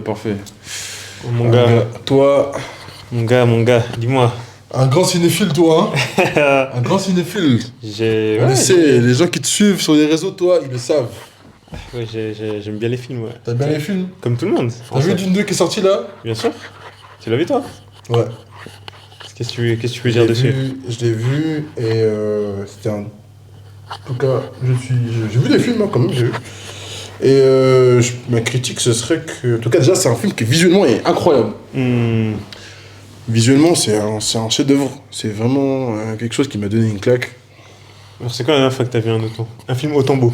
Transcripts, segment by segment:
Parfait, parfait. Mon gars, Toi, mon gars, dis-moi. Un grand cinéphile, toi, hein. Un grand cinéphile. On le sait, les gens qui te suivent sur les réseaux, toi, ils le savent. J'aime bien les films, ouais. T'as bien les films? Comme tout le monde. T'as vu Dune 2 qui est sorti là? Bien sûr. Tu l'as vu, toi? Ouais. Qu'est-ce que tu veux dire dessus? Je l'ai vu et c'était un... En tout cas, j'ai vu des films hein, quand même, j'ai vu. Et ma critique, ce serait que... En tout cas, déjà, c'est un film qui visuellement est incroyable. Visuellement, c'est un chef-d'œuvre. C'est vraiment quelque chose qui m'a donné une claque. Alors, c'est quoi la dernière fois que t'as vu un film autant beau?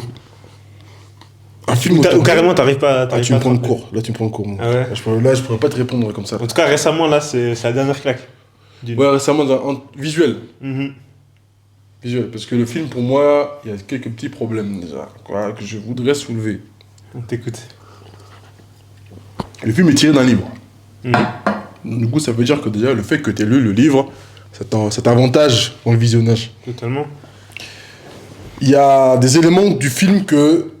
Un film ou carrément t'arrives pas tu me prends le cours. Là, tu me prends le cours. Ah ouais? Là, je pourrais pas te répondre comme ça. En tout cas, récemment, là, c'est la dernière claque. Ouais, récemment, visuel. Mhm. Visuel. Parce que le film, pour moi, il y a quelques petits problèmes déjà, quoi, que je voudrais soulever. On t'écoute. Le film est tiré d'un livre. Mhm. Du coup, ça veut dire que déjà, le fait que tu aies lu le livre, ça t'avantage dans le visionnage. Totalement. Il y a des éléments du film que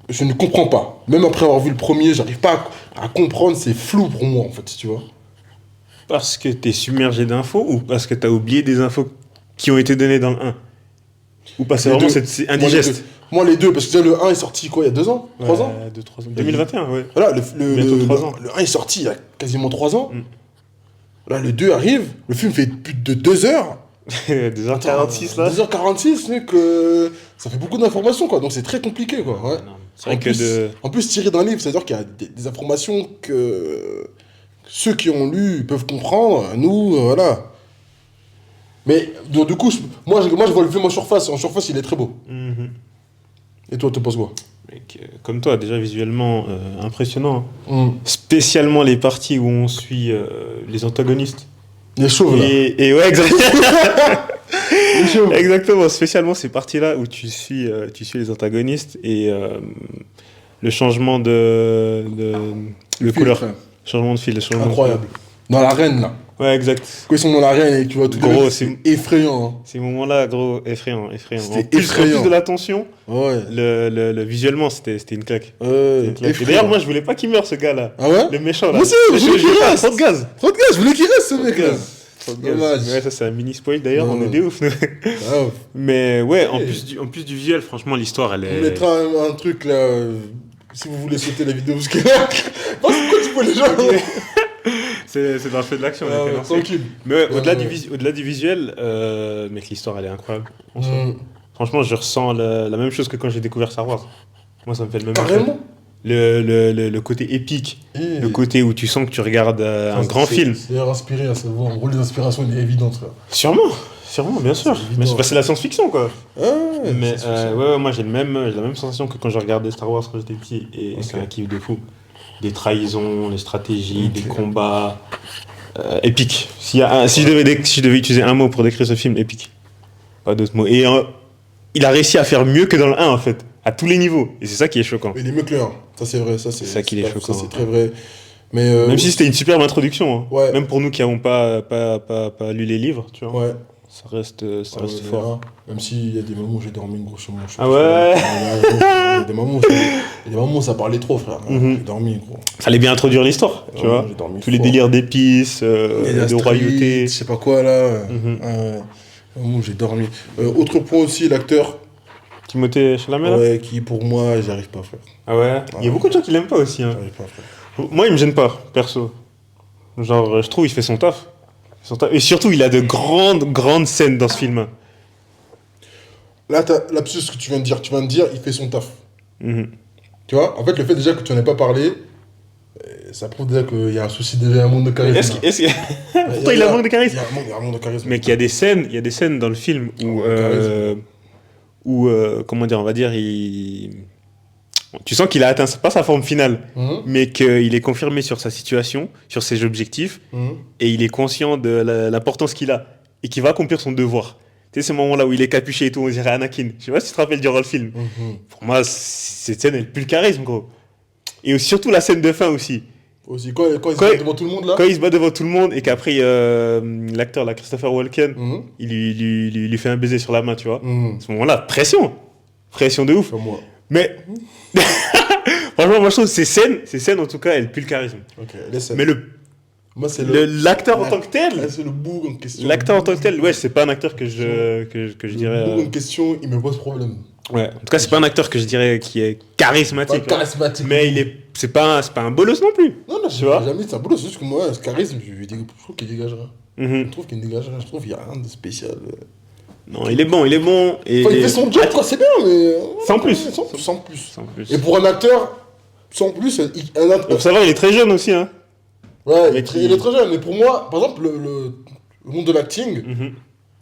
je ne comprends pas. Même après avoir vu le premier, j'arrive pas à comprendre, c'est flou pour moi, en fait, tu vois. Parce que t'es submergé d'infos ou parce que t'as oublié des infos qui ont été données dans le 1? Ou parce que vraiment c'est indigeste? Moi, les deux, parce que déjà, le 1 est sorti, quoi, il y a 2 ans? 3 ans? 2-3 ans. 2021, ouais. Voilà, Bientôt 3 ans. le 1 est sorti il y a quasiment 3 ans. Là, le 2 arrive, le film fait plus de 2 heures. 2h46 là. 2h46, mec, ça fait beaucoup d'informations, quoi. Donc c'est très compliqué, quoi. Ouais. C'est vrai En plus, tiré d'un livre, c'est-à-dire qu'il y a des informations que ceux qui ont lu peuvent comprendre, nous, voilà. Mais donc, du coup, moi, je vois le film en surface. En surface, il est très beau. Mhm. Et toi, tu penses quoi? Mec, comme toi, déjà visuellement impressionnant. Spécialement les parties où on suit les antagonistes. Les chauves, là. Et ouais, exactement. Les chauves. Exactement, spécialement ces parties-là où tu suis les antagonistes et le changement de couleur. Frère. Changement de fil. Incroyable. Dans l'arène, là. Ouais, exact. Quand ils sont dans l'arène et tu vois tout Gros, c'est effrayant. Hein. Ces moments-là, gros, effrayant. C'était En effrayant. plus de la tension, Ouais. le visuellement, c'était une claque. Ouais. Et d'ailleurs, moi, je voulais pas qu'il meure, ce gars-là. Ah ouais? Le méchant, là. Moi aussi, je voulais qu'il reste. Trop de gaz. Trop de gaz, je voulais qu'il reste, ce mec-là. Trop de gaz. Dommage. Ouais, ça, c'est un mini spoil, d'ailleurs, on est des ouf. Ah, Mais ouais, en plus du visuel, franchement, l'histoire, elle on est... mettra un truc, là, si vous voulez sauter la vidéo, parce que là... Pourquoi tu peux les gens? C'est dans le feu de l'action. Ah, ouais, tranquille. Mais ouais, au-delà du visuel, mec, l'histoire, elle est incroyable. En soi. Franchement, je ressens la même chose que quand j'ai découvert Star Wars. Moi, ça me fait le même effet. Carrément. Le côté épique, le côté où tu sens que tu regardes un grand film. C'est inspiré à savoir. En gros, les inspirations, il est évidente, frère. Sûrement, bien sûr. Mais c'est la science-fiction, quoi. Ouais, Mais ouais, moi, j'ai la même sensation que quand je regardais Star Wars quand j'étais petit. Et c'est un kiff de fou. Des trahisons, les stratégies, des combats. Épique. Si je devais utiliser un mot pour décrire ce film, épique. Pas d'autre mot. Et il a réussi à faire mieux que dans le 1, en fait. À tous les niveaux. Et c'est ça qui est choquant. Il est mieux que le 1. Ça, c'est vrai. C'est ça qui est choquant. Ça, c'est très vrai. Mais même si c'était une superbe introduction. Hein. Ouais. Même pour nous qui n'avons pas lu les livres, tu vois. Ouais. Ça reste fort. Même s'il y a des moments où j'ai dormi, gros, chez moi. Ah ouais. Il y a des moments où ça parlait trop, frère. J'ai dormi, gros. Fallait bien introduire l'histoire, tu vois. Tous les délires d'épices, de royauté. Je sais pas quoi, là. J'ai dormi. Autre point aussi, l'acteur. Timothée Chalamet, ouais, qui pour moi, j'y arrive pas, frère. Ah ouais. Il y a beaucoup de gens qui l'aiment pas aussi. Hein. J'arrive pas, frère. Moi, il me gêne pas, perso. Genre, je trouve il fait son taf. Et surtout, il a de grandes scènes dans ce film. Là, ce que tu viens de dire, il fait son taf. Tu vois, en fait, le fait déjà que tu n'en aies pas parlé, ça prouve déjà qu'il y a un souci, déjà un manque de charisme. Pourtant, il a un manque de charisme. Il y a un manque de charisme. Mais qu'il y a des scènes dans le film où comment dire, on va dire, tu sens qu'il a atteint pas sa forme finale, mais qu'il est confirmé sur sa situation, sur ses objectifs, et il est conscient de l'importance qu'il a, et qu'il va accomplir son devoir. Tu sais, ce moment-là où il est capuché et tout, on dirait Anakin. Je sais pas si tu te rappelles durant le film. Pour moi, cette scène, elle pue le charisme, gros. Et surtout la scène de fin aussi. Aussi, quand il se bat devant tout le monde, là. Quand il se bat devant tout le monde, et qu'après, l'acteur, là, Christopher Walken, il lui fait un baiser sur la main, tu vois. À ce moment-là, pression de ouf. Comme moi. Mais franchement, franchement, moi je trouve ces scènes en tout cas, elles puent le charisme. Ok, les scènes. Mais Moi, c'est l'acteur en tant que tel, c'est le boug en question. l'acteur en tant que tel, ouais, c'est pas un acteur que je Le dirais. boug en question, il me pose problème. Ouais, en tout cas, c'est pas un acteur que je dirais qui est charismatique. Pas charismatique. Mais c'est pas un bolos non plus. Non, non, Tu vois jamais dit c'est un boulot, c'est juste que moi, ce charisme, je trouve qu'il dégagera. Mhm. Je trouve qu'il dégagera, je trouve qu'il n'y a rien de spécial. Non, il est bon. Enfin, il fait son job, quoi, c'est bien, mais. Sans plus. Sans plus. Sans plus. Et pour un acteur, sans plus, un acteur. Faut savoir, il est très jeune aussi, hein. Ouais, Mais il est très jeune, mais pour moi, par exemple, le monde de l'acting, Mhm.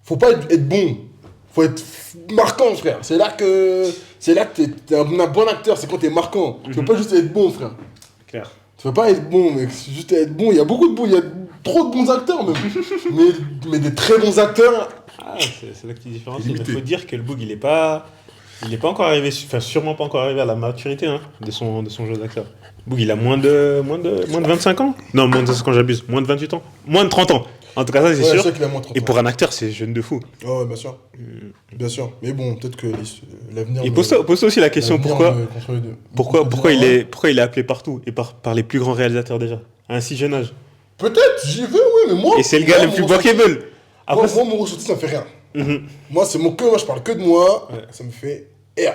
faut pas être bon. Faut être marquant, frère. C'est là que t'es un bon acteur, c'est quand t'es marquant. Tu peux pas juste être bon, frère. Clair. Tu peux pas être bon, mais juste être bon. Il y a beaucoup de bons, il y a trop de bons acteurs, même. mais des très bons acteurs. Ah, c'est là que tu différencies. Limité. Il faut dire que le Boog, il est pas encore arrivé, enfin sûrement pas encore arrivé à la maturité hein, de son jeu d'acteur. Boog, il a moins de 25 ans. Non, moins de 25 ans, j'abuse. Moins de 28 ans. Moins de 30 ans. En tout cas, ça, c'est sûr. C'est qu'il a moins 30 Et ans. pour un acteur, c'est jeune de fou. Oh, ouais, bien sûr. Bien sûr. Mais bon, peut-être que l'avenir. Et pose-toi aussi la question pourquoi il est appelé partout et par les plus grands réalisateurs déjà, à un si jeune âge. Peut-être, j'y veux, oui, mais moi. Et c'est le gars le plus bankable. Moi, mon ressenti, ça me fait rien. Mhm. Moi, moi, je parle que de moi. Ouais. Ça me fait air.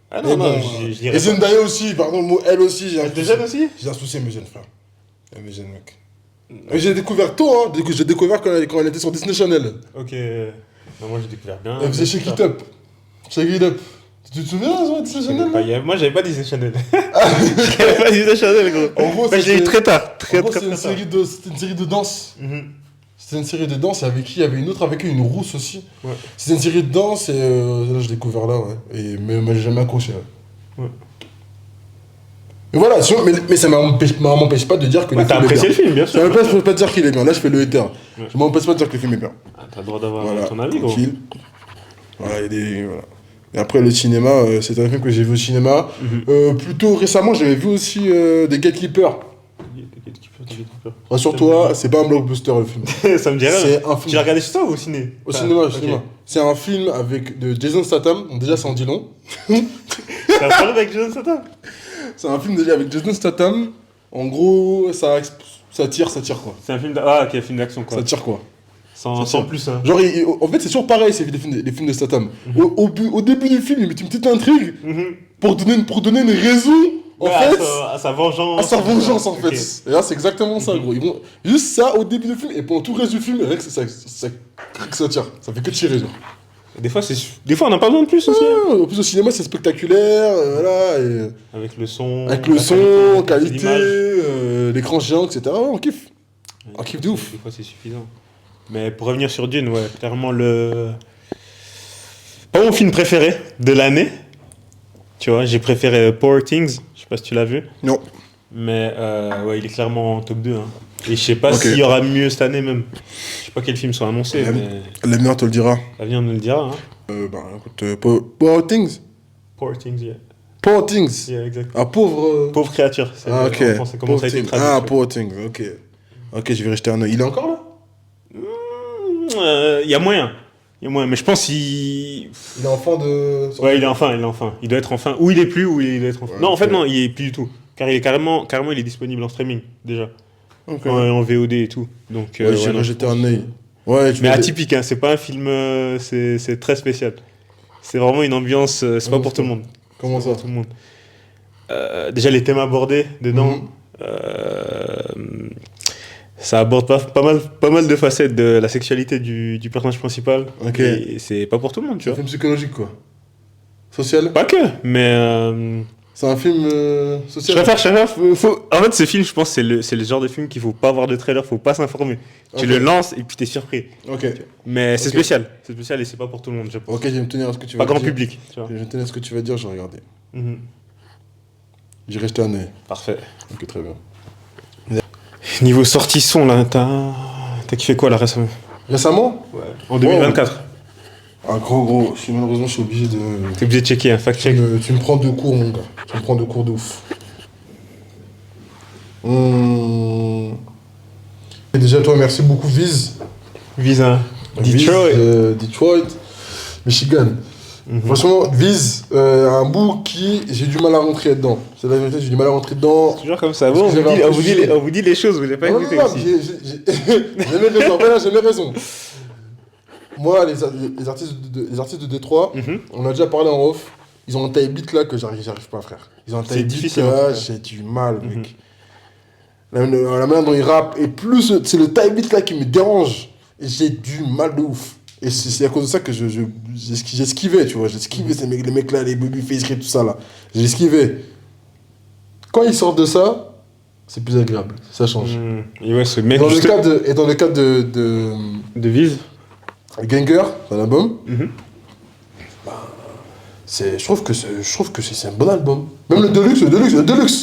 Ah Mais non, non, bon, je et dirais pas. Zendaya aussi, pardon, elle aussi. Elle était jeune aussi. J'ai un souci avec mes jeunes frères. Et mes jeunes mecs. Et j'ai découvert tôt, hein. J'ai découvert quand elle était sur Disney Channel. Ok. Non, moi j'ai découvert bien. Elle faisait Shake It Up. Shake It Up. Tu te souviens, sur Disney Channel là Moi j'avais pas Disney Channel. J'avais pas Disney Channel, gros. En gros, Mais je l'ai eu très tard. Très En gros, très c'était très une tard. c'était une série de danse. Mhm. C'était une série de danse, et avec qui il y avait une autre avec eux, une rousse aussi. Ouais. C'était une série de danse, et là, j'ai découvert là, ouais. Mais j'ai jamais accroché, ouais. Ouais. Et voilà, mais ça m'empêche pas de dire que Bah, t'as apprécié le film, bien sûr. Ça m'empêche pas de dire qu'il est bien. Là, je fais le hater. Ouais. Ça m'empêche pas de dire que le film est bien. Ah, t'as le droit d'avoir Voilà, ton avis, gros. tranquille. Voilà, voilà. Et après, le cinéma, c'est un film que j'ai vu au cinéma. Plutôt récemment, j'avais vu aussi des Gatekeepers. Rassure-toi, c'est pas un blockbuster le film. Ça me dirait. C'est un film. Tu l'as regardé chez toi ou au ciné? Au cinéma, au ok. cinéma. C'est un film de Jason Statham. Donc déjà, ça en dit long. T'as un problème avec Jason Statham? C'est un film déjà avec Jason Statham. En gros, ça tire quoi. C'est un film un film d'action quoi. Ça tire quoi. Sans plus hein. Genre, en fait, c'est toujours pareil, les films de Statham. Au début du film, il met une petite intrigue pour donner une raison, en fait, à sa vengeance. à sa vengeance, en Ok. fait. Et là, c'est exactement ça, gros. Ils vont juste ça au début du film, et pendant tout le reste du film, rien que ça tire. Ça fait que tirer, genre. Des fois on n'a pas besoin de plus aussi. hein. En plus, au cinéma, c'est spectaculaire, voilà. Et Avec le son. avec le la son, qualité, qualité, l'écran géant, etc. Ouais, on kiffe. On kiffe de ouf. Des fois c'est suffisant. Mais pour revenir sur Dune, ouais, clairement pas mon film préféré de l'année. Tu vois, j'ai préféré Poor Things, je sais pas si tu l'as vu. Non. Mais ouais, il est clairement en top 2. Hein. Et je sais pas Ok. s'il y aura mieux cette année même. Je sais pas quels films sont annoncés, La- mais L'avenir te le dira. l'avenir nous le dira. Hein. Écoute, Poor Things. Poor Things, yeah. Poor Things. Yeah, exact. Ah, pauvre. Pauvre créature. c'est- Ah, ok. En français, comment Poor ça a été Things. traduit. Ah, tu vois. Poor Things, ok. Ok, je vais rejeter un œil. Il est encore là? Il y a moyen. Mais je pense qu'il. Il est enfant de. Ouais, il est enfin. Il doit être enfin. Ou il est plus, ou il doit être enfin. Ouais, non, en ok. fait, non, il est plus du tout. Car il est carrément, il est disponible en streaming, déjà. Ok. En VOD et tout. Donc, Ouais, je vais non, rejeter je pense- un œil. Ouais, tu Mais vas- atypique, hein, c'est pas un film. C'est très spécial. C'est vraiment une ambiance. C'est pas pour tout le monde. Comment ça? Pour tout le monde. Déjà, les thèmes abordés dedans. Mhm. Ça aborde pas mal de facettes de la sexualité du personnage principal. Ok. Et c'est pas pour tout le monde, tu C'est un vois. film psychologique, quoi. Social? Pas que, mais. C'est un film Je social? préfère. En fait, ce film, je pense, c'est le genre de film qu'il faut pas voir de trailer, faut pas s'informer. Tu Ok. le lances et puis t'es surpris. Ok. Mais c'est Ok. spécial. C'est spécial et c'est pas pour tout le monde, je pense. Ok, je vais me tenir à ce que tu vas Pas dire. grand public, tu vois. Je vais me tenir à ce que tu vas dire, je vais regarder. Mhm. J'ai jeté un œil. Parfait. Ok, très bien. Niveau sortie son, là, t'as kiffé quoi, là, récemment? Récemment? Ouais. En 2024. Ah, gros, malheureusement, je suis obligé de. T'es obligé de checker, hein, fact check. Tu me prends de cours, mon gars. Tu me prends de cours de ouf. Et déjà, toi, merci beaucoup, Viz. Visa. Viz, Detroit. Detroit, Michigan. Franchement, Vise, un bout qui j'ai du mal à rentrer dedans. C'est la vérité, j'ai du mal à rentrer dedans. C'est toujours comme ça. Bon, Parce que j'avais un on vous dit les choses, vous n'avez pas Non, écouté non, aussi. j'ai jamais raison. En fait, là, j'ai jamais raison. Moi, les artistes de Détroit, on a déjà parlé en off. Ils ont un taille beat là que j'arrive pas, frère. Ils ont un taille beat difficile, là, hein. j'ai du mal, mec. La manière dont ils rappent, et plus c'est le taille beat là qui me dérange. Et j'ai du mal de ouf. Et c'est à cause de ça que j'esquivais, tu vois. J'esquivais les mecs là, les Babyface, tout ça là. J'esquivais. Quand ils sortent de ça, c'est plus agréable. Ça change. Et ouais, ce mec. Dans le cadre de Vise. Ganger, un album. Je trouve que c'est un bon album. Même le Deluxe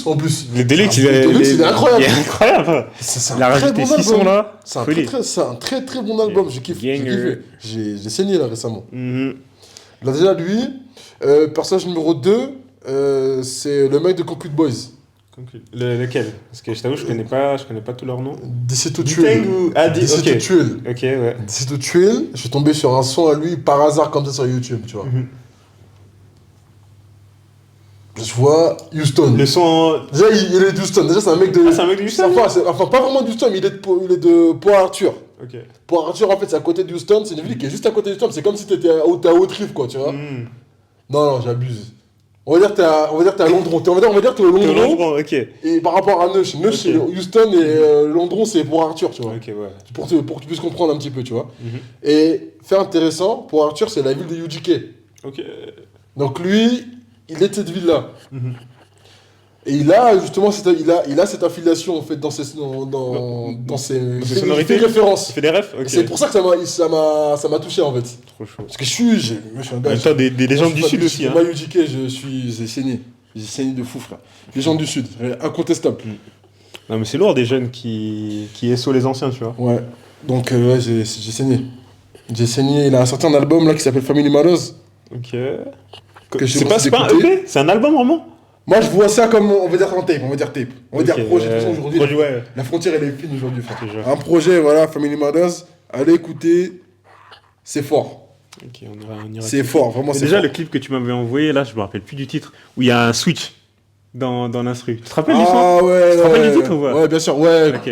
en plus. Le Deluxe, il est incroyable. Il est incroyable. C'est Il a un très rajouté bon 6 album. sons là. C'est un très très bon album. J'ai kiffé. J'ai saigné là récemment. Là déjà lui, personnage numéro 2, c'est le mec de Concrete Boys. Lequel? Parce que je t'avoue, je connais pas tous leurs noms. D'ici to Tuel. Ok. Tuel. Ok, ouais. D'ici to Tuel, je suis tombé sur un son à lui par hasard comme ça sur YouTube, tu vois. Je vois Houston. Le son. Déjà, il est d'Houston. Déjà, c'est un mec de. Ah, c'est un mec de Houston? Enfin, pas vraiment d'Houston, mais il est de Port-Arthur. Ok. Port-Arthur, en fait, c'est à côté d'Houston. C'est une ville qui est juste à côté d'Houston. C'est comme si t'étais à Haute-Rive, quoi, tu vois. Non, j'abuse. On va dire que t'es à Londres. On va dire que t'es au Londres. Ok. Et par rapport à Neuch. Neuch, c'est Houston et Londres, c'est Port-Arthur, tu vois. Ok, ouais. Pour que tu puisses comprendre un petit peu, tu vois. Et fait intéressant, Port-Arthur, c'est la ville de UGK. Ok. Donc lui, il est de cette ville-là. Et il a justement cette affiliation en fait dans ses sonorités. références. Tu fais des refs? Ok. C'est pour ça que ça m'a touché en fait. Trop chaud. Parce que je suis un gars. En même temps, des légendes du Sud aussi. Moi, UGK, j'ai saigné. J'ai saigné de fou, frère. Légende du Sud, incontestable. Non, mais c'est lourd des jeunes qui SO les anciens, tu vois. Ouais. Donc, ouais, j'ai saigné. J'ai saigné. Il a sorti un album là qui s'appelle Family Matters. Ok. C'est pas un EP? C'est un album vraiment? Moi, je vois ça comme, on va dire tape. On va dire projet. De toute façon, aujourd'hui, ouais. la frontière, elle est fine aujourd'hui. Genre. Un projet, voilà, Family Matters. Allez écouter, c'est fort. Ok, on ira c'est fort, vraiment, c'est déjà, fort. le clip que tu m'avais envoyé, là, je me rappelle plus du titre, où il y a un switch dans l'instru. Tu te rappelles du son? Ah ouais, tu te rappelles du titre ou pas? Ouais, bien sûr, ouais. Ok.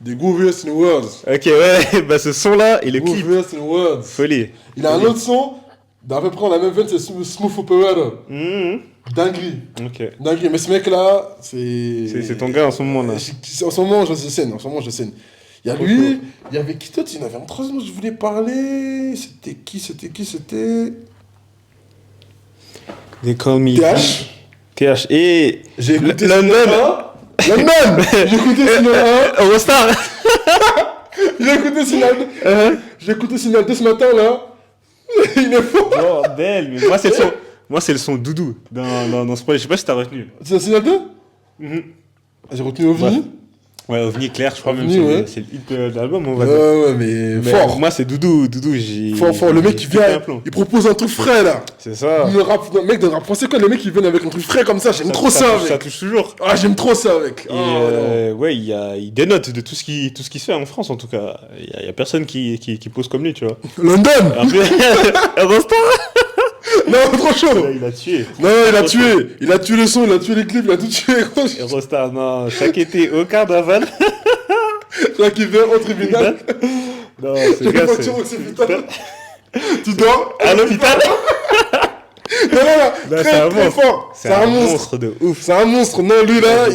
The Grooviest in the World. Ok, ouais, bah ce son-là et le clip. Grooviest in the World. Folie. Il a un autre son, d'à peu près dans la même veine, c'est Smooth Operator. Dinguerie. Ok. Dinguerie. Mais ce mec-là, c'est. C'est ton gars en ce moment là. En ce moment, je scène. Il y a lui, il y avait qui d'autre? Il y en avait un troisième dont je voulais parler. C'était qui? They call me TH. Et j'ai écouté London. London. J'ai écouté Signal 1. Eurostar. J'ai écouté Signal 2 ce matin là. Il est fort. Bordel, mais moi c'est le son Doudou dans ce projet. Je sais pas si t'as retenu. C'est Signal 2? J'ai retenu OVNI. Ouais, OVNI clair, je crois OVNI, même ouais. c'est le hit de l'album, on va dire. Ouais, mais fort. Moi c'est Doudou, j'ai. Fort. Le mec qui vient, il propose un truc frais là. C'est ça. Le mec de rap français, quoi, les mecs qui viennent avec un truc frais comme ça, j'aime trop ça, mec. Ça touche toujours. Ah, j'aime trop ça, mec. Ouais, il dénote de tout ce qui se fait en France en tout cas. Il y a personne qui pose comme lui, tu vois. London. Eurostar. Non, trop chaud. Là, il a tué. Non, il a tué. Il a tué le son, il a tué les clips, il a tout tué. Eurostar, non. Chaque été au carnaval. Chaque hiver au tribunal. Non, c'est gars, Tu dors à l'hôpital. Non, très fort. C'est un monstre de ouf. C'est un monstre. Non, lui là,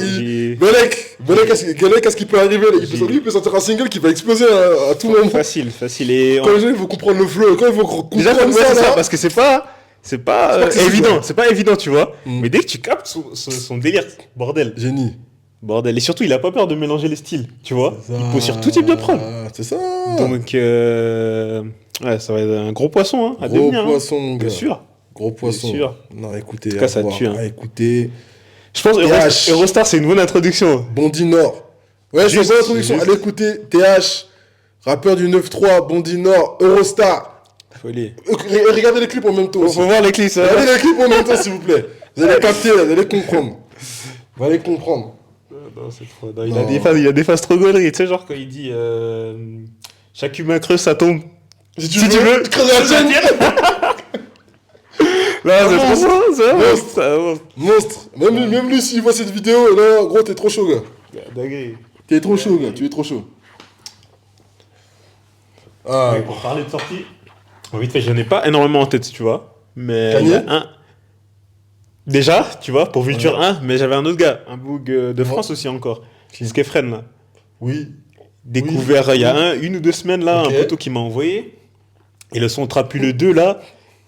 Belek, qu'est-ce qui peut arriver là? Il peut sortir un single qui va exploser à tout moment. Facile. Et quand les gens vont comprendre le flow, quand ils vont comprendre déjà, ça, là, parce que c'est pas évident. C'est pas évident, tu vois. Mais dès que tu captes son délire, bordel. Génie. Bordel. Et surtout, il a pas peur de mélanger les styles, tu vois. Il pose sur tout type de prod. C'est ça. Donc, ouais, ça va être un gros poisson, hein, à gros devenir. Poisson, hein. Bien sûr. Gros poisson. Bien sûr. Non, écoutez. En tout cas, ça tue. Hein. Écoutez. Je pense que Eurostar, c'est une bonne introduction. Bondi Nord. Ouais, c'est une bonne introduction. Allez écouter TH, rappeur du 9-3, Bondi Nord, Eurostar. Folie. Regardez les clips en même temps. Faut voir les clips, ça. Regardez les clips en même temps, s'il vous plaît. Vous allez capter, vous allez comprendre. Vous allez comprendre. Non, c'est trop. Non, il a des phases trop gauleries. Tu sais, genre quand il dit chaque humain creuse, ça tombe. Si tu veux, creuser la tienne. c'est trop ça, c'est un monstre. C'est un monstre. Monstre. Même lui, s'il voit cette vidéo, là, gros, t'es trop chaud, gars. Dinguerie. T'es trop chaud, gars. Tu es trop chaud. Ah, Ouais, pour parler de sortie, vite fait, je n'ai pas énormément en tête, tu vois. Mais Kanye il y a un. Déjà, tu vois, pour Vulture 1, mais j'avais un autre gars, un boug de France aussi encore. Skefren, là. oui. Découvert il y a une ou 2 semaines, là, Ok. un poteau qui m'a envoyé. Et le son Trapuleux 2, là,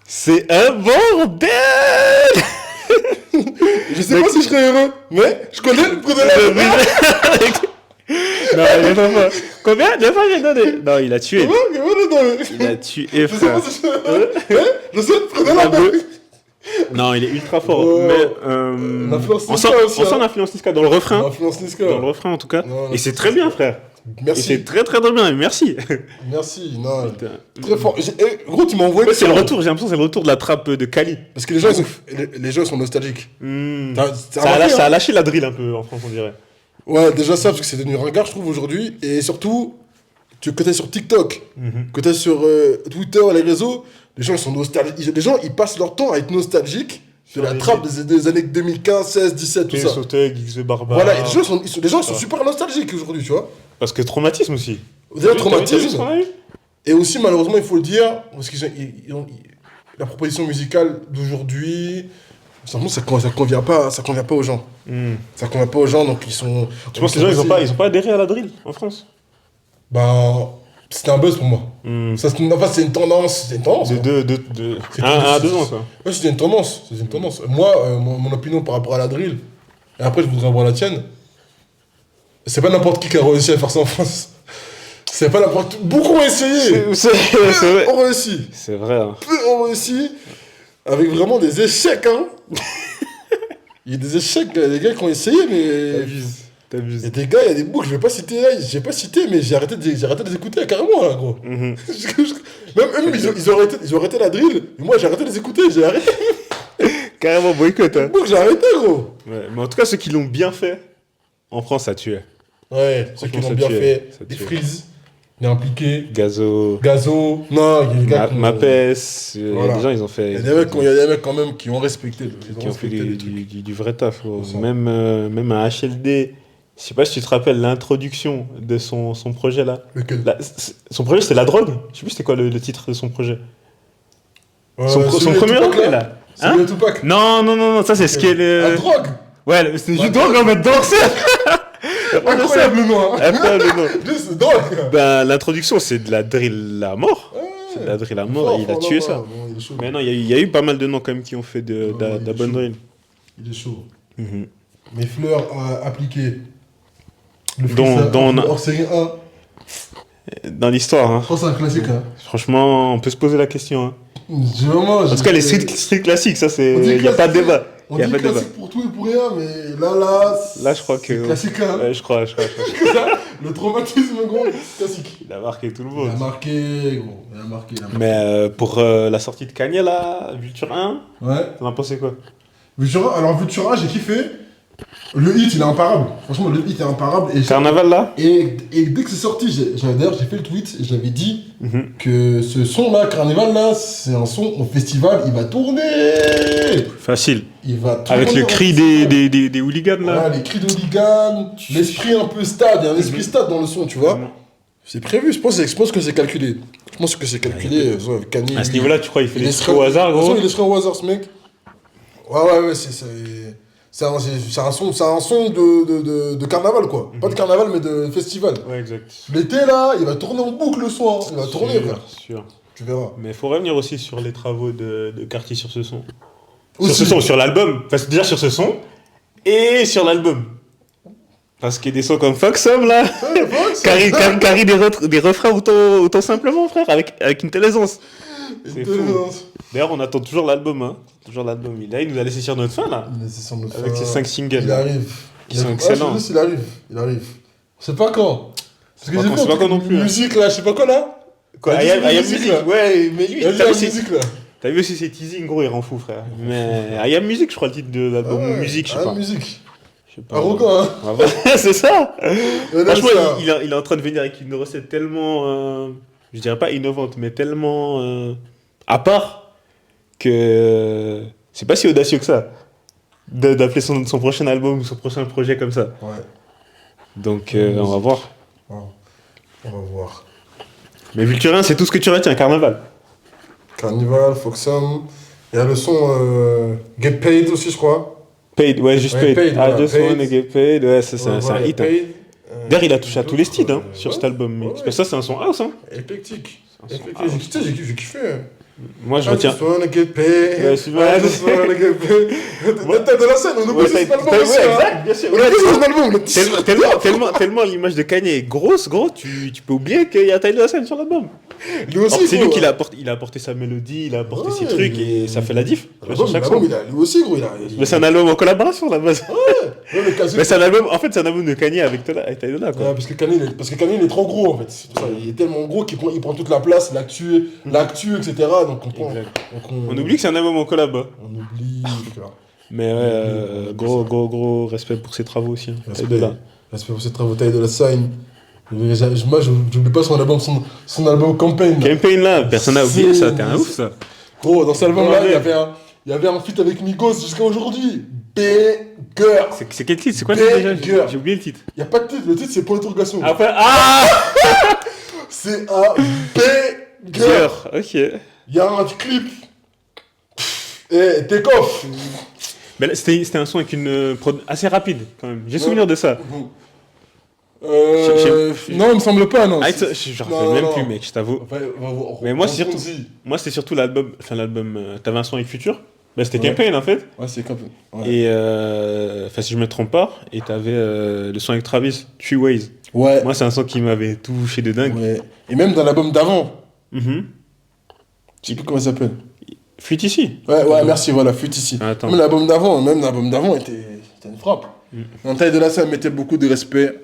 c'est un bordel. Je sais pas si je serais heureux, mais je connais le prix de la Non, il est pas fort. Combien de fois j'ai donné? Non, il a tué. Il a tué, Je sais frère. pas si je serais heureux, mais je sais le prix de la Non, il est ultra fort. Oh. Mais L'influence on sent Niska aussi, hein. l'influence Niska dans le refrain. L'influence Niska. Dans le refrain, en tout cas. Non, Et c'est très bien, frère. Et Merci. c'est très très très bien. Merci. Merci. Non, très fort. Gros, tu m'as envoyé. Ouais, c'est le retour. J'ai l'impression que c'est le retour de la trappe de Kali. Parce que les gens, les gens sont nostalgiques. T'as Ça remarqué, a hein lâché la drill un peu en France, on dirait. Ouais, déjà ça, parce que c'est devenu ringard, je trouve, aujourd'hui. Et surtout, que t'es sur TikTok, que t'es sur Twitter, les réseaux, les gens, ils sont nostalgiques. Les gens, ils passent leur temps à être nostalgiques de la les- trappe des années 2015, 16, 17, tout ça. Sauté, XV Barbara. Voilà, et les gens, ils sont super nostalgiques aujourd'hui, tu vois. Parce que traumatisme aussi. Déjà, T'as vu ce traumatisme. qu'on a eu Et aussi, malheureusement, il faut le dire, parce que la proposition musicale d'aujourd'hui, ça convient pas aux gens. Ça convient pas aux gens, donc ils sont. Tu penses que les gens, ils ont pas adhéré à la drill en France? Ben, c'était un buzz pour moi. Ça, enfin, c'est une tendance. C'est une tendance. hein. Un à 2 ans, quoi. Ouais, c'était une tendance. C'était une tendance. Moi, mon opinion par rapport à la drill, et après, je voudrais avoir la tienne. C'est pas n'importe qui a réussi à faire ça en France. C'est pas n'importe. Beaucoup ont essayé. C'est Peu vrai. ont réussi. C'est vrai. Hein. Peu ont réussi. Avec vraiment des échecs, hein. Il y a des échecs, des gars qui ont essayé, mais. Il y a des gars, il y a des boucles, je vais pas citer là, j'ai pas cité, mais j'ai arrêté de les écouter carrément là, gros. Même ils ont arrêté la drill, et moi j'ai arrêté de les écouter, j'ai arrêté. Carrément boycott. Hein. Boucle, j'ai arrêté, gros. Ouais, mais en tout cas, ceux qui l'ont bien fait, en France, ça tuait. Ouais, ceux qui Franchement, l'ont bien ça tue, fait, ça des tue. frises, bien impliqués, Gazo, Gazo, non, il y a des gars qui ont- Mapes, Voilà. des gens, ils ont fait. Il y a des mecs quand même qui ont respecté, qui ont fait les trucs. du vrai taf. Gros. Ça. Même un HLD, je sais pas si tu te rappelles l'introduction de son projet là. Lequel Son projet, c'était la drogue. Je sais plus c'était quoi le titre de son projet. Son celui de premier Tupac, EP là. Celui Hein de Tupac. Non, ça c'est ce qui est La le. drogue. Ouais, c'est La juste drogue en mode danser. Incroyable le nom, hein. Incroyable le nom. Juste drogue. Ben, l'introduction, c'est de la drill à mort. C'est de la drill à mort, et il a tué ça. Non, il est chaud. Mais non, il y a eu pas mal de noms quand même qui ont fait de Non, la il est bonne chaud. drill. Il est chaud. Mhm. Mes fleurs appliquées. Le Dont- freestyle dont- hors série 1. Dans l'histoire, hein. Je pense que c'est un classique, hein. Franchement, on peut se poser la question. Hein. Vraiment, En tout cas, les street classiques, ça, c'est. On dit Il n'y a pas de classique. débat. On Il n'y a dit pas de débat. classique pour tout et pour rien, mais là, Là, je crois c'est que. classique, hein. Ouais, je crois. Le traumatisme, gros, classique. Il a marqué tout le Il monde. a marqué, gros. Il a marqué. Mais pour la sortie de Kanye, là, Vulture 1, Ouais. t'en as pensé quoi? Alors, Vultura, j'ai kiffé. Le hit, il est imparable. Franchement, le hit est imparable. Carnaval, là Et dès que c'est sorti, d'ailleurs, j'ai fait le tweet et j'avais dit Mhm. que ce son-là, Carnival, là, c'est un son au festival, il va tourner. Facile. Il va tourner. Avec le au cri festival. des hooligans, là. Voilà, les cris d'hooligan, l'esprit un peu stade, il y a un esprit stade dans le son, tu vois. Mhm. C'est prévu, je pense que c'est calculé. Je pense que c'est calculé, avec Kanye. À ce lui. niveau-là, tu crois qu'il fait Il des laisserait- trucs au hasard, De toute gros? façon, il laisserait au hasard, ce mec. Ouais, c'est un son de carnaval, quoi. Pas de carnaval, mais de festival. Ouais, exact. L'été, là, il va tourner en boucle le son, hein. Il va tourner, frère. Sûr. Tu verras. Mais il faut revenir aussi sur les travaux de Cartier sur ce son. Aussi. Sur ce son, sur l'album. Enfin, c'est déjà sur ce son et sur l'album. Parce qu'il y a des sons comme Fuck Some, là. Ouais, c'est- Carry des refrains autant simplement, frère, avec une telle aisance. C'est fou. Intelligence. D'ailleurs, on attend toujours l'album, hein. Toujours l'album. Là, il nous a laissé sur notre fin, là. Mais c'est son autre Avec fin. ses 5 singles. Il là. arrive. Qui sont excellents. Je sais, il arrive. On sait pas quand. Parce que pas j'ai quand, vu c'est un pas truc quand non plus, hein. musique, là, je sais pas quoi, là. Quoi, Il I y a Am du Music, musique, là. ouais, mais lui, Il y a de t'as la vu, musique, là. t'as vu aussi ses teasings, gros, il rend fou, frère. Mais I Am Music, je crois, le titre de l'album. Ouais, Musique, je sais ah, pas. musique. Je sais pas. Arrogant, hein. Ah, ouais, c'est ça. Et là, Franchement, ça- il est en train de venir avec une recette tellement, je dirais pas innovante, mais tellement à part, que c'est pas si audacieux que ça d'appeler son prochain album ou son prochain projet comme ça. Ouais. Donc on va voir. Ouais. On va voir. Mais Vulturien, c'est tout ce que tu retiens, Carnaval. Carnival, Foxham. Il y a le son Get Paid aussi, je crois. Paid, ouais, juste Ouais, Paid. Paid, I voilà, just Paid. wanna get paid. Ouais, ça, c'est Ouais, un voilà, hit. Hein. Paid. D'ailleurs, il a touché à tous les styles hein, sur ouais. cet album. Ouais, Parce que ça, c'est un son house. Hein. Éclectique. C'est un son Éclectique. house. J'ai kiffé. Hein. Moi, je I retiens. just wanna get paid. Ouais, c'est vrai. I just wanna get paid. T'as de la scène, on oublie Ouais, cet album ouais, aussi. hein. exact, bien sûr. On Ouais, oublie cet album. tellement l'image de Kanye est grosse, gros, tu peux oublier qu'il y a Tyler Scène sur l'album. Lui aussi, Alors, c'est lui gros, qui il a apporté sa mélodie, il a apporté ses Ouais, trucs mais- et ça fait la diff. Tu vois, sur chaque L'album, son. lui aussi, gros, il a. Mais c'est un album en collaboration là base. Ouais, mais quasi- Mais c'est un album, en fait, c'est un album de Kanye avec Tyler quoi. Ouais, parce que Kanye, il est trop gros en fait. C'est pour ça, il est tellement gros il prend toute la place, l'actu, etc. Donc on prend. Exact. donc On oublie que c'est un album en collab. Hein. On oublie. frère. Mais ouais, gros respect pour ses travaux aussi. Hein. Respect. Tyler. Respect pour cette travaux taille de la Sign. Moi, j'oublie pas son album Campaign. là. Campaign là, personne n'a oublié ça, t'es un ouf ça. Gros, dans cet album-là, Ouais. il y avait un feat avec Migos jusqu'à aujourd'hui. Banger. C'est quel titre? C'est quoi le titre déjà? Banger. J'ai oublié le titre. Il n'y a pas de titre, le titre c'est point d'interrogation. Après, C'est un banger. Cœur, ok. Il y a un clip. Et take off. Mais là, c'était un son avec une prod assez rapide quand même. J'ai souvenir de ça. Non, il me semble pas, non. Ah, je Non, rappelle même non. plus, mec, je t'avoue. Mais moi, c'est surtout. Moi, c'était surtout l'album. Enfin, l'album. T'avais un son avec Future. Bah, c'était Ouais. Campaign en fait. Ouais, c'est Campaign. Ouais. Et. Enfin, si je me trompe pas. Et t'avais le son avec Travis, Three Ways. Ouais. Moi, c'est un son qui m'avait touché de dingue. Ouais. Et même dans l'album d'avant. Mhm. Je sais plus comment ça s'appelle. Fuite ici. Ouais, merci, voilà, Fut ici. Attends. Même l'album d'avant était une frappe. Dans Taille de la Scène, mettait beaucoup de respect.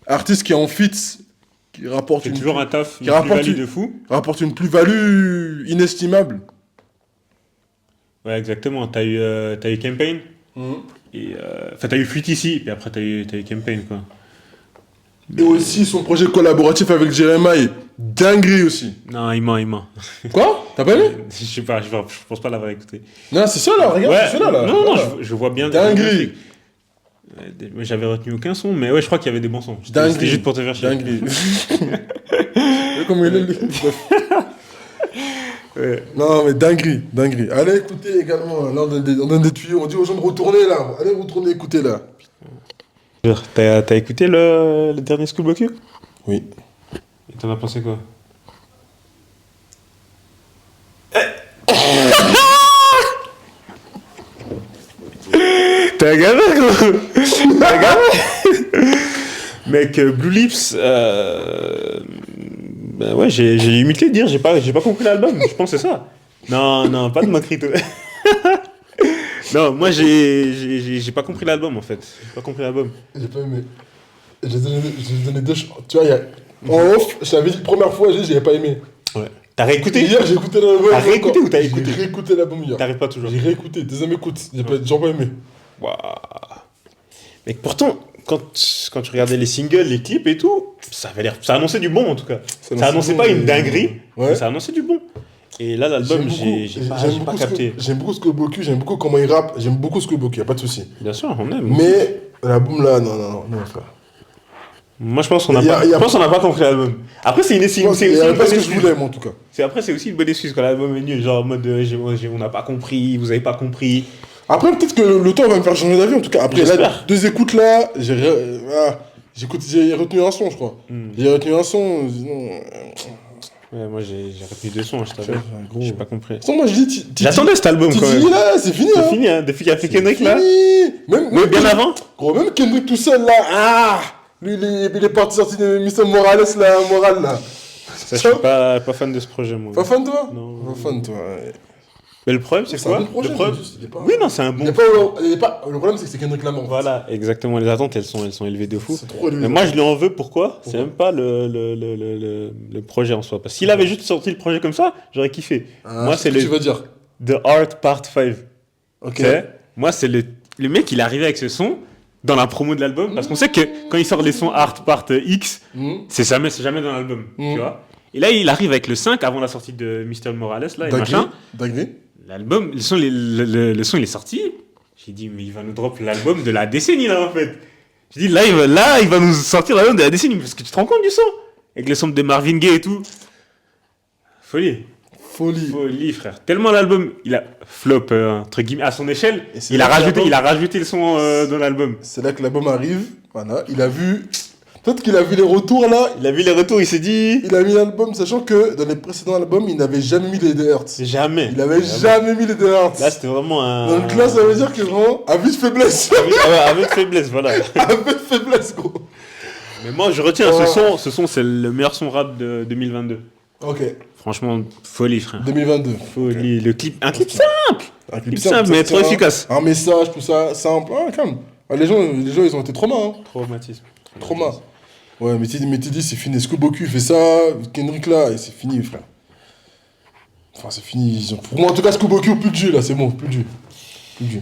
Artiste qui est en fit, qui rapporte C'est une, toujours un taf, qui une rapporte plus-value une- de fou. rapporte une plus-value inestimable. Ouais, exactement. T'as eu Campaign. Et. Enfin, t'as eu Fuite ici. Puis après, t'as eu Campaign, quoi. Et aussi son projet collaboratif avec Jeremiah. Dinguerie aussi. Non, il ment. Quoi? T'as pas aimé? Je sais pas, je pense pas l'avoir écouté. Non, c'est ça là, regarde, c'est celui-là là. Non, Voilà. je vois bien. Dinguerie. Ouais, j'avais retenu aucun son, mais ouais, je crois qu'il y avait des bons sons. Dinguerie. C'était juste pour te faire chier. Dinguerie. Comme il est, lui. Ouais. Non, mais dinguerie. Allez écouter également. Là, on donne des tuyaux. On dit aux gens de retourner là. Allez retourner écouter là. T'as écouté le dernier Schoolboy Q? Oui. Et t'en as pensé quoi? T'es un gamin, gros! T'es un gamin! Mec, Blue Lips, bah ouais, j'ai l'humilité de dire, j'ai pas compris l'album, je pense que c'est ça. Non, pas de moquerie. Non, moi j'ai pas compris l'album en fait. J'ai pas compris l'album. J'ai pas aimé. J'ai donné deux. Tu vois, en off, je t'avais dit la première fois, j'avais pas aimé. Ouais. T'as réécouté? Hier, j'ai écouté l'album. T'as réécouté ou t'as écouté? J'ai réécouté l'album hier. T'arrives pas toujours. J'ai réécouté, deuxième écoute. J'ai pas aimé. Waouh. Mec, pourtant, quand tu regardais les singles, les clips et tout, ça annonçait du bon en tout cas. Ça annonçait pas une dinguerie, Ouais. mais ça annonçait du bon. Et là, l'album, j'ai pas capté. J'aime beaucoup Schoolboy Q, j'aime beaucoup comment il rappe, j'aime beaucoup Schoolboy Q, y'a pas de souci. Bien sûr, on aime. Mais l'album là, non, frère. Moi, je pense qu'on n'a Y a- pas compris l'album. Après, c'est aussi une C'est bonne pas ce que je excuse. voulais, moi, en tout cas. Après, c'est aussi une bonne excuse quand l'album est nul, genre en mode on n'a pas compris, vous avez pas compris. Après, peut-être que le temps va me faire changer d'avis, en tout cas. Après, là, J'espère. 2 écoutes là, j'ai retenu un son, je crois. J'ai retenu un son, sinon. Ouais, moi, j'ai retenu 2 sons, je t'avais. Gros. J'ai pas compris. Sinon, moi, je dis. J'attendais cet album quand même. Titi, là, c'est fini, C'est hein. fini, hein. Depuis qu'il a fait Kendrick là. Fini. Même Mais bien avant. Gros, même Kendrick tout seul là, lui il est parti sortir de Mr. Morales là, moral là. Ça, je suis pas fan de ce projet, moi. Pas fan toi? Non. Pas fan toi. Ouais. Mais le problème, c'est C'est quoi? un bon projet, Le problème... mais juste, il est pas- Oui, non, c'est un bon. Il est pas. Le problème c'est que c'est Kendrick Lamar. Voilà, exactement. Les attentes, elles sont élevées de fou. C'est trop élevé. Mais moi, je lui en veux. Pourquoi? C'est même pas le projet en soi. Parce que s'il avait juste sorti le projet comme ça, j'aurais kiffé. Moi, c'est Tu vas dire. The Art Part 5. Ok. Tu sais, moi, c'est le mec, il est arrivé avec ce son dans la promo de l'album. Parce qu'on sait que quand il sort les sons Art Part X, c'est jamais dans l'album. Tu vois? Et là, il arrive avec le 5 avant la sortie de Mr. Morales, là, et machin. Dinguerie. L'album, le son, il est sorti. J'ai dit, mais il va nous drop l'album de la décennie, là, en fait. J'ai dit, là, il va nous sortir l'album de la décennie. Parce que tu te rends compte du son? Avec le son de Marvin Gaye et tout. Folie. Folie, frère. Tellement l'album, il a flop, entre guillemets, à son échelle. Il a rajouté le son dans l'album. C'est là que l'album arrive. Voilà. Il a vu. Peut-être qu'il a vu les retours là. Il a vu les retours, il s'est dit. Il a mis l'album, sachant que dans les précédents albums, il n'avait jamais mis les 2 Hertz. Jamais. Il n'avait jamais mis les 2 Hertz. Là, c'était vraiment un. Donc là, ça veut dire que vraiment, aveu de faiblesse. Aveu de faiblesse, voilà. Aveu de faiblesse, gros. Mais moi, je retiens ce son, c'est le meilleur son rap de 2022. Ok. Franchement, folie, frère. 2022. Folie. Le clip, un clip simple. Un clip simple, mais trop efficace. Un message, tout ça, simple. Ah, calme. Ah, les gens, ils ont été trauma. Hein. Traumatisme. Trauma. Ouais, mais tu dis, c'est fini. Skuboku fait ça, Kendrick là, et c'est fini, frère. Enfin, c'est fini. Pour moi, en tout cas, Skuboku, plus de jus, là, c'est bon, plus de jus.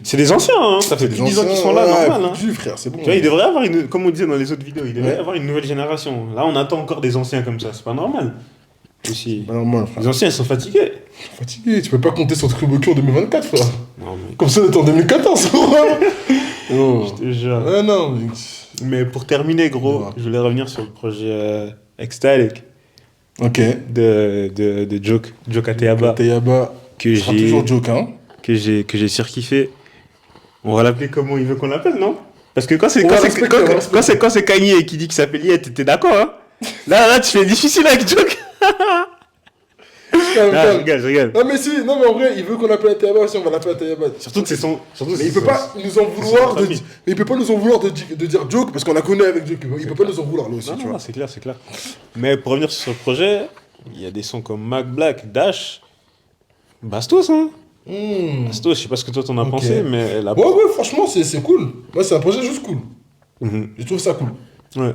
C'est des anciens, hein. Ça fait 10 ans qu'ils sont là, normal. Plus de jus, frère, c'est bon. Tu vois, il devrait avoir comme on disait dans les autres vidéos, il devrait avoir une nouvelle génération. Là, on attend encore des anciens comme ça, c'est pas normal. Aussi. C'est pas normal, frère. Les anciens, ils sont fatigués. Fatigué, tu peux pas compter sur Skuboku en 2024, frère. Non, mais. Comme ça, on est en 2014, frère. Je te jure. Ouais, non, mais pour terminer, gros, je voulais revenir sur le projet Ecstatic. Ok. De Joke Ateyaba. Ateyaba. Que j'ai. toujours Joke, hein. Que j'ai surkiffé. On va l'appeler comment il veut qu'on l'appelle, non? Parce que quand c'est Kanye qui dit qu'il s'appelle Yet, t'es d'accord, hein? Là, tu fais difficile avec Joke. Je rigole. Non mais si, non mais en vrai, il veut qu'on l'appelle Ateyaba aussi, on va l'appeler Ateyaba. Surtout que c'est son. Mais il peut pas nous en vouloir de. Mais il peut pas nous en vouloir de dire Joke parce qu'on la connaît avec Joke. Il peut pas nous en vouloir là aussi, tu vois. Non, c'est clair. Mais pour revenir sur ce projet, il y a des sons comme Mac Black, Dash, Bastos, hein. Bastos, je sais pas ce que toi t'en as pensé, mais la. Ouais, franchement, c'est cool. Ouais, c'est un projet juste cool. Je trouve ça cool. Ouais.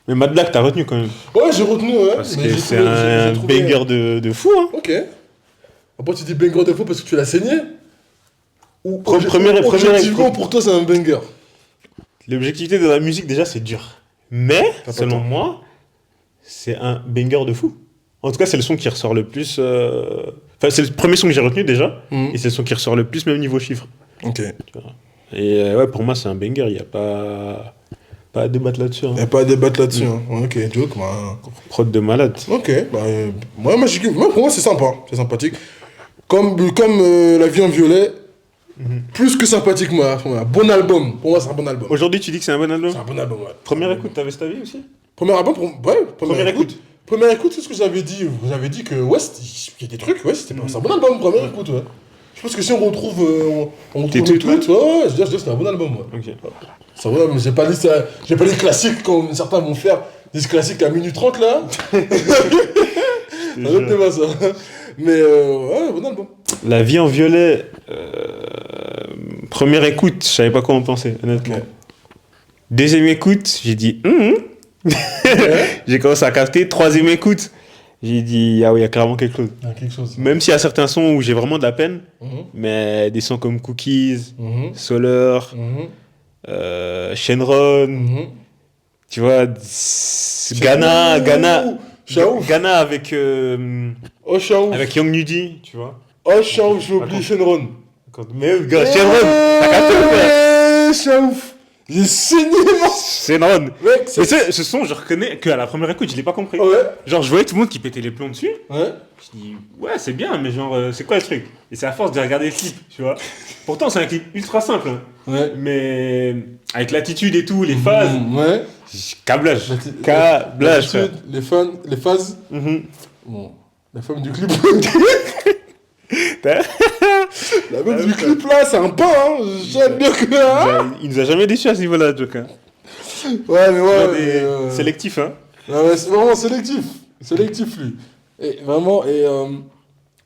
Mais Mad Black, t'as retenu quand même. Ouais, j'ai retenu, ouais. Parce que c'est un banger de fou, hein. Ok. Après, tu dis banger de fou parce que tu l'as saigné? Ou objectivement, pour toi, c'est un banger? L'objectivité de la musique, déjà, c'est dur. Mais, selon moi, c'est un banger de fou. En tout cas, c'est le son qui ressort le plus. Enfin, c'est le premier son que j'ai retenu déjà. Et c'est le son qui ressort le plus, même niveau chiffre. Ok. Et ouais, pour moi, c'est un banger. Il n'y a pas à débattre là-dessus. Hein. Il n'y a pas à débattre là-dessus. Hein. Ok, Joke, bah. Prod de malade. Ok, bah. Moi, pour moi, c'est sympa. C'est sympathique. Comme La vie en violet. Plus que sympathique, moi. Bon album. Pour moi, c'est un bon album. Aujourd'hui, tu dis que c'est un bon album? C'est un bon album, ouais. Première écoute, t'avais cet avis aussi? Premier album, ouais. Première écoute. Première écoute, c'est ce que j'avais dit. J'avais dit que, ouais, il y a des trucs, ouais, c'est un bon album, première écoute, ouais. Je pense que si on retrouve le tweet, ouais, je dirais que c'est un bon album, ouais. Ok. C'est un bon album, j'ai pas dit classique comme certains vont faire, des classiques à minute 30, là. C'est un autre débat, ça. Mais, ouais, bon album. La vie en violet, première écoute, je savais pas quoi en penser, honnêtement. Okay. Deuxième écoute, j'ai dit j'ai commencé à capter. Troisième écoute, j'ai dit ah oui, il y a clairement quelque chose. Même s'il y a certains sons où j'ai vraiment de la peine, mais des sons comme Cookies, Solar, Shenron, tu vois, Ghana avec avec Young Nudy, tu vois. Oh Shaouf, j'ai oublié Shenron. Mais gars, Shenron, t'as capté ou pas? Shaouf. J'ai saigné, moi. C'est non. Mais ce son, je reconnais qu'à la première écoute, je l'ai pas compris. Ouais. Genre, je voyais tout le monde qui pétait les plombs dessus. Ouais. Je dis, ouais, c'est bien, mais genre, c'est quoi le truc? Et c'est à force de regarder le clip, tu vois. Pourtant, c'est un clip ultra simple. Hein. Ouais. Mais avec l'attitude et tout, les phases. Ouais. Câblage. Les phases. Bon. La femme du clip. La meuf du clip là, c'est un pain, hein. J'aime bien que. Hein. Il nous a jamais déçu à ce niveau-là, Joker. Ouais, mais ouais. Sélectif, hein. Ouais, c'est vraiment sélectif. Sélectif, lui. Et vraiment,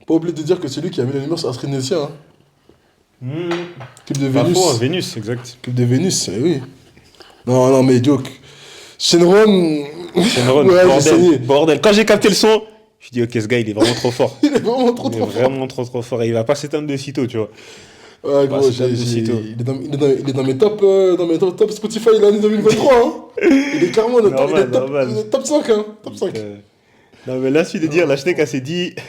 pas oublier de dire que c'est lui qui a mis le numéro sur Astrid Nessia. Hein. Clip de Vénus. Parfois, Vénus, exact. Clip de Vénus, oui. Non, mais Joke. Shenron, ouais, bordel. Quand j'ai capté le son, je dis, ok, ce gars, il est vraiment trop fort. Il est vraiment trop fort. Vraiment trop fort. Et il va pas s'éteindre de sitôt, tu vois. Ouais, gros, il est dans mes top Spotify l'année 2023. Hein. Il est clairement il est top 5. Hein. Top 5. Non, mais là, celui de dire, la Schneck a ses 18.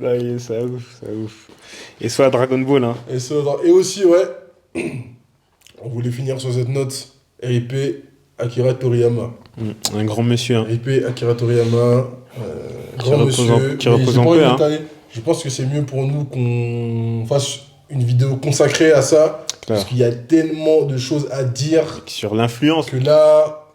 Ça y est, ça ouf. Et soit Dragon Ball, hein. Et aussi, ouais, on voulait finir sur cette note. RIP Akira Toriyama. Un grand monsieur, hein. RIP Akira Toriyama. Grand monsieur. Qui Mais repose j'ai en pas envie paix, de hein. m'étaler. Je pense que c'est mieux pour nous qu'on fasse une vidéo consacrée à ça. Claire. Parce qu'il y a tellement de choses à dire Sur l'influence. que là,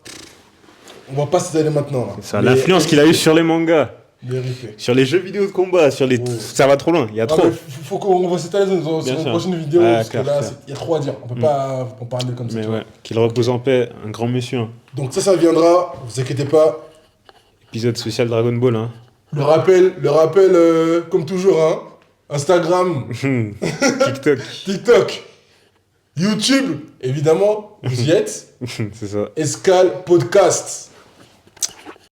on va pas s'étaler maintenant. Là. Ça, l'influence qu'il a eue sur les mangas, Mais RIP. sur les jeux vidéo de combat, sur les... Oh. Ça va trop loin, il y a trop. Faut qu'on va s'étaler sur Bien une sûr. prochaine vidéo. Ah, parce clair, que là, clair. il y a trop à dire. On peut pas en parler comme ça. Mais tu vois. ouais, qu'il repose en paix, un grand monsieur, hein. Donc ça viendra. Vous inquiétez pas. Épisode spécial Dragon Ball, hein. Le rappel, comme toujours, hein. Instagram, TikTok. TikTok, YouTube, évidemment, vous y êtes. C'est ça. Escale Podcast.